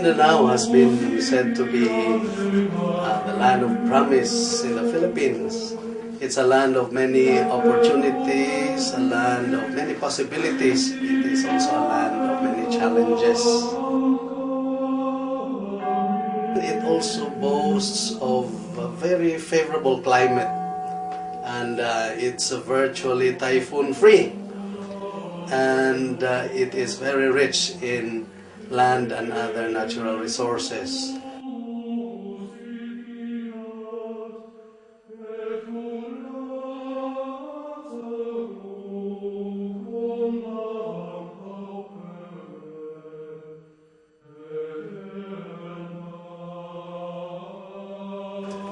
Mindanao has been said to be the land of promise in the Philippines. It's a land of many opportunities, a land of many possibilities. It is also a land of many challenges. It also boasts of a very favorable climate, and it's virtually typhoon-free. And it is very rich in land and other natural resources.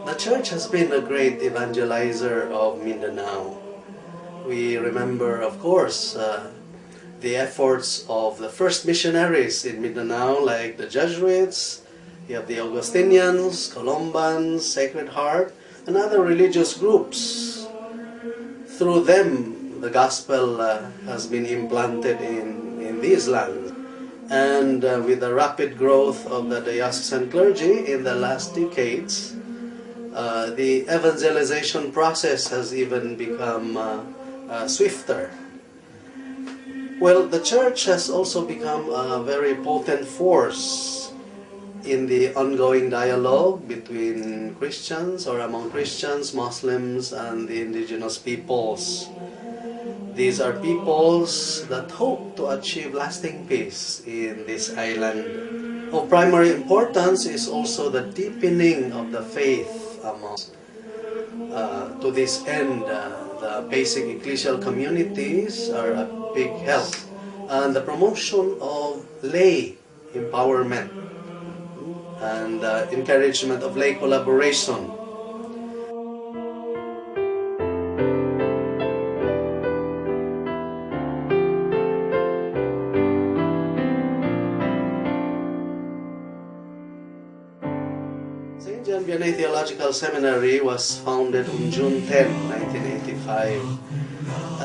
The church has been a great evangelizer of Mindanao. We remember, of course, the efforts of the first missionaries in Mindanao, like the Jesuits. You have the Augustinians, Colombans, Sacred Heart, and other religious groups. Through them, the gospel has been implanted in these lands. And with the rapid growth of the diocesan clergy in the last decades, the evangelization process has even become swifter. Well, the church has also become a very potent force in the ongoing dialogue between Christians or among Christians, Muslims, and the indigenous peoples. These are peoples that hope to achieve lasting peace in this island. Of primary importance is also the deepening of the faith among. To this end, the basic ecclesial communities are a big help, and the promotion of lay empowerment and encouragement of lay collaboration. Vianney Theological Seminary was founded on June 10, 1985.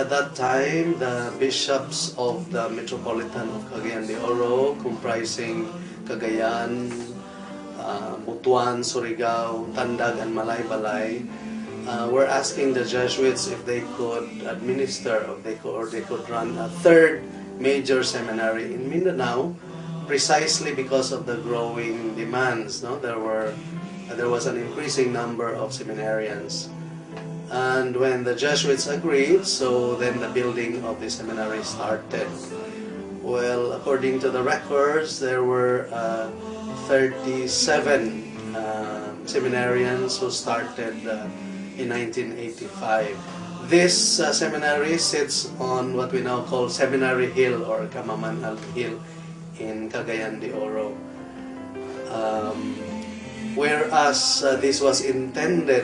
At that time, the bishops of the Metropolitan of Cagayan de Oro, comprising Cagayan, Butuan, Surigao, Tandag, and Malaybalay, were asking the Jesuits if they could administer or they could run a third major seminary in Mindanao, precisely because of the growing demands. There was an increasing number of seminarians. And when the Jesuits agreed, so then the building of the seminary started. Well, according to the records, there were 37 seminarians who started in 1985. This seminary sits on what we now call Seminary Hill or Kamaman Hill in Cagayan de Oro. Whereas this was intended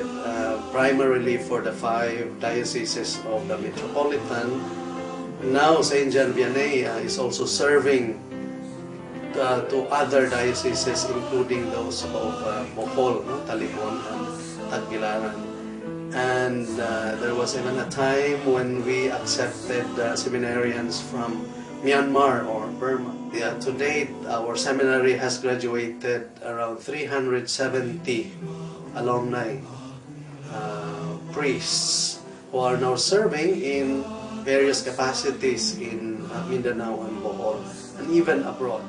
primarily for the 5 dioceses of the Metropolitan, now St. John Vianney is also serving to other dioceses, including those of Bohol, Talibon, and Tagbilaran. And there was even a time when we accepted seminarians from Myanmar or Burma. To date, our seminary has graduated around 370 alumni priests who are now serving in various capacities in Mindanao and Bohol, and even abroad.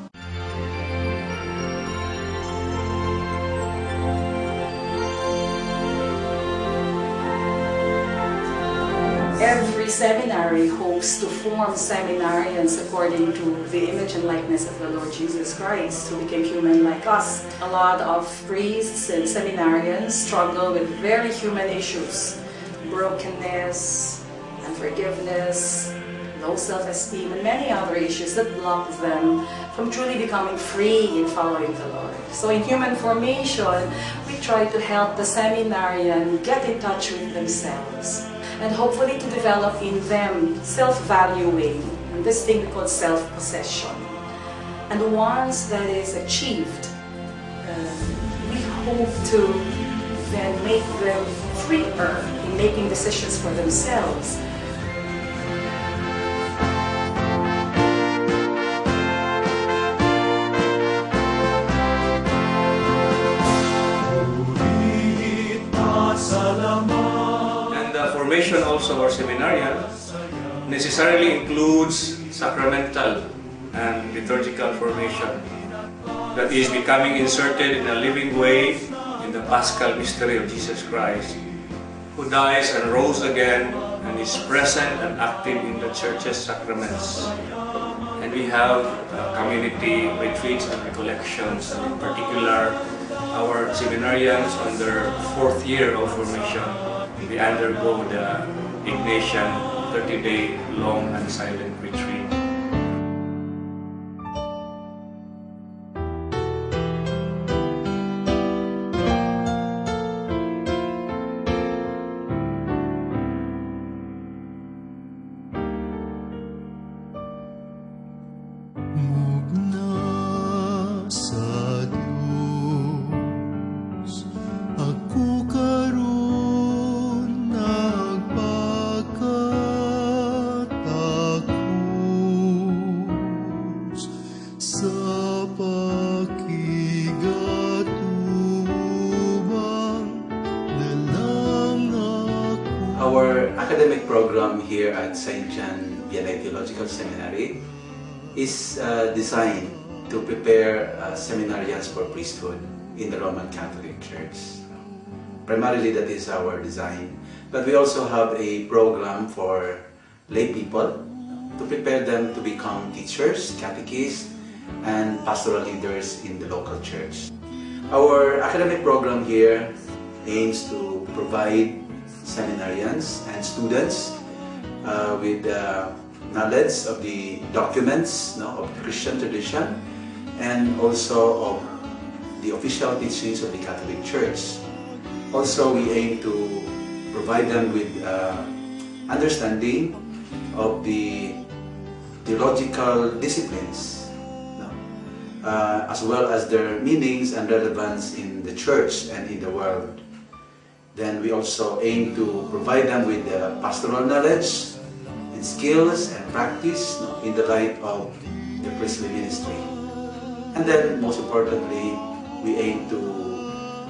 Every seminary hopes to form seminarians according to the image and likeness of the Lord Jesus Christ, who became human like us. A lot of priests and seminarians struggle with very human issues, brokenness, unforgiveness, low self-esteem, and many other issues that block them from truly becoming free in following the Lord. So in human formation, we try to help the seminarian get in touch with themselves, and hopefully to develop in them self-valuing, and this thing we call self-possession. And once that is achieved, we hope to then make them freer in making decisions for themselves. formation also or seminarian necessarily includes sacramental and liturgical formation, that is, becoming inserted in a living way in the Paschal mystery of Jesus Christ, who dies and rose again and is present and active in the Church's sacraments. And we have community retreats and recollections, and in particular, our seminarians on their 4th year of formation, they undergo the Ignatian 30-day long and silent retreat. Our academic program here at St. John Vianney Theological Seminary is designed to prepare seminarians for priesthood in the Roman Catholic Church. Primarily that is our design, but we also have a program for lay people to prepare them to become teachers, catechists, and pastoral leaders in the local church. Our academic program here aims to provide seminarians and students with knowledge of the documents of Christian tradition and also of the official teachings of the Catholic Church. Also, we aim to provide them with understanding of the theological disciplines, as well as their meanings and relevance in the Church and in the world. Then we also aim to provide them with pastoral knowledge and skills and practice in the light of the priestly ministry. And then, most importantly, we aim to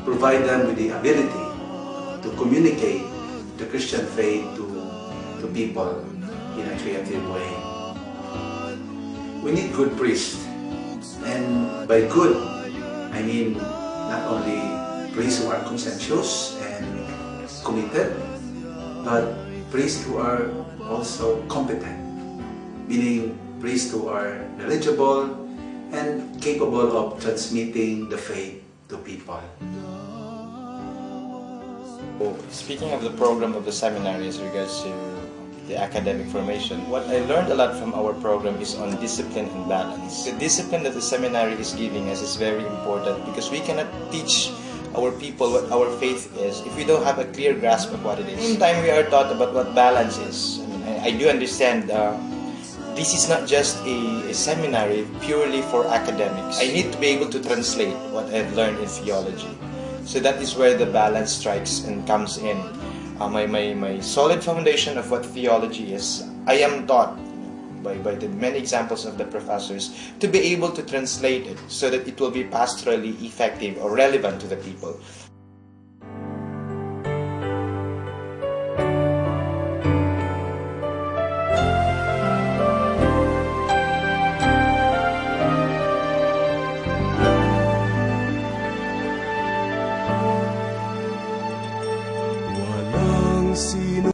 provide them with the ability to communicate the Christian faith to people in a creative way. We need good priests, and by good, I mean not only priests who are conscientious and committed, but priests who are also competent, meaning priests who are knowledgeable and capable of transmitting the faith to people. Speaking of the program of the seminary as regards to the academic formation, what I learned a lot from our program is on discipline and balance. The discipline that the seminary is giving us is very important because we cannot teach our people what our faith is if we don't have a clear grasp of what it is. Meantime, we are taught about what balance is. I do understand this is not just a seminary purely for academics. I need to be able to translate what I've learned in theology. So that is where the balance strikes and comes in. My solid foundation of what theology is, I am taught by the many examples of the professors to be able to translate it so that it will be pastorally effective or relevant to the people.